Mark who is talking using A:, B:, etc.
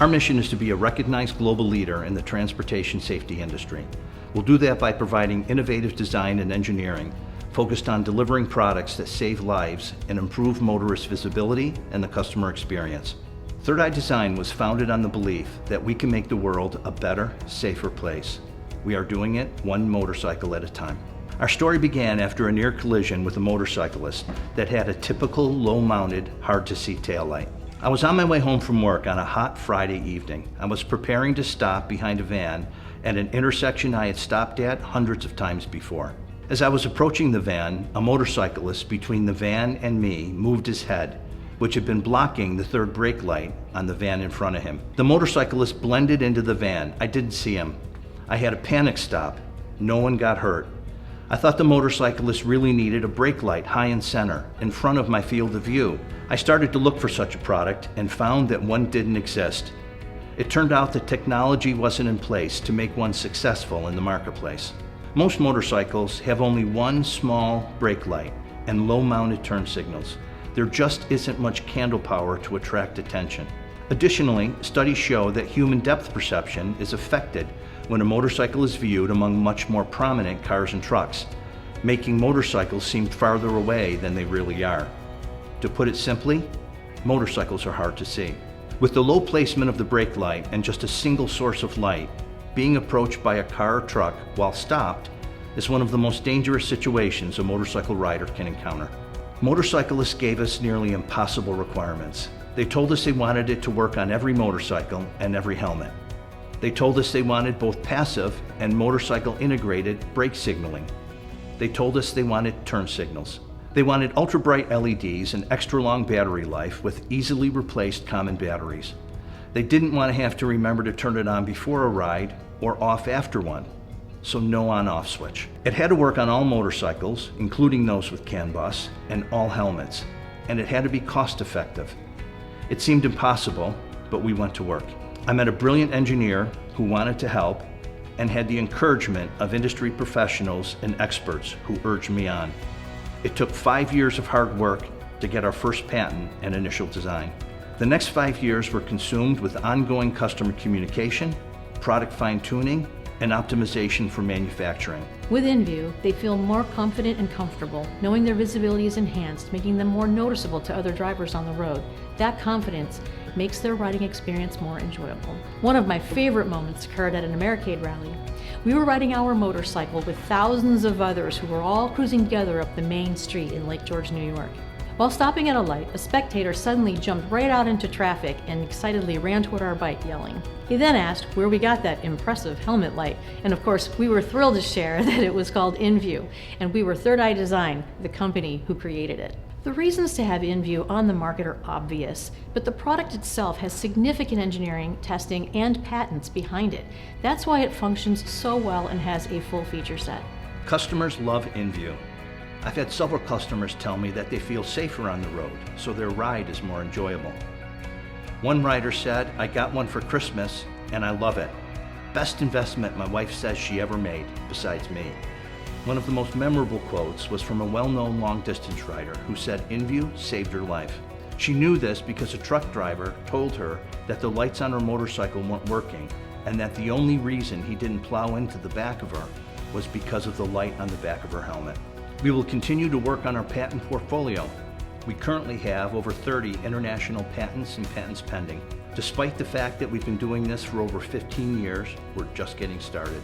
A: Our mission is to be a recognized global leader in the transportation safety industry. We'll do that by providing innovative design and engineering focused on delivering products that save lives and improve motorist visibility and the customer experience. Third Eye Design was founded on the belief that we can make the world a better, safer place. We are doing it one motorcycle at a time. Our story began after a near collision with a motorcyclist that had a typical low-mounted, hard-to-see taillight. I was on my way home from work on a hot Friday evening. I was preparing to stop behind a van at an intersection I had stopped at hundreds of times before. As I was approaching the van, a motorcyclist between the van and me moved his head, which had been blocking the third brake light on the van in front of him. The motorcyclist blended into the van. I didn't see him. I had a panic stop. No one got hurt. I thought the motorcyclist really needed a brake light high in center, in front of my field of view. I started to look for such a product and found that one didn't exist. It turned out that technology wasn't in place to make one successful in the marketplace. Most motorcycles have only one small brake light and low-mounted turn signals. There just isn't much candle power to attract attention. Additionally, studies show that human depth perception is affected when a motorcycle is viewed among much more prominent cars and trucks, making motorcycles seem farther away than they really are. To put it simply, motorcycles are hard to see. With the low placement of the brake light and just a single source of light, being approached by a car or truck while stopped is one of the most dangerous situations a motorcycle rider can encounter. Motorcyclists gave us nearly impossible requirements. They told us they wanted it to work on every motorcycle and every helmet. They told us they wanted both passive and motorcycle integrated brake signaling. They told us they wanted turn signals. They wanted ultra bright LEDs and extra long battery life with easily replaced common batteries. They didn't want to have to remember to turn it on before a ride or off after one, so no on-off switch. It had to work on all motorcycles, including those with CAN bus, and all helmets, and it had to be cost effective. It seemed impossible, but we went to work. I met a brilliant engineer who wanted to help and had the encouragement of industry professionals and experts who urged me on. It took 5 years of hard work to get our first patent and initial design. The next 5 years were consumed with ongoing customer communication, product fine-tuning, and optimization for manufacturing.
B: With inView, they feel more confident and comfortable, knowing their visibility is enhanced, making them more noticeable to other drivers on the road. That confidence makes their riding experience more enjoyable. One of my favorite moments occurred at an Americade rally. We were riding our motorcycle with thousands of others who were all cruising together up the main street in Lake George, New York. While stopping at a light, a spectator suddenly jumped right out into traffic and excitedly ran toward our bike, yelling. He then asked where we got that impressive helmet light, and of course we were thrilled to share that it was called inView, and we were Third Eye Design, the company who created it. The reasons to have inView on the market are obvious, but the product itself has significant engineering, testing, and patents behind it. That's why it functions so well and has a full feature set.
A: Customers love inView. I've had several customers tell me that they feel safer on the road, so their ride is more enjoyable. One rider said, "I got one for Christmas and I love it. Best investment my wife says she ever made, besides me." One of the most memorable quotes was from a well-known long-distance rider who said inView saved her life. She knew this because a truck driver told her that the lights on her motorcycle weren't working and that the only reason he didn't plow into the back of her was because of the light on the back of her helmet. We will continue to work on our patent portfolio. We currently have over 30 international patents and patents pending. Despite the fact that we've been doing this for over 15 years, we're just getting started.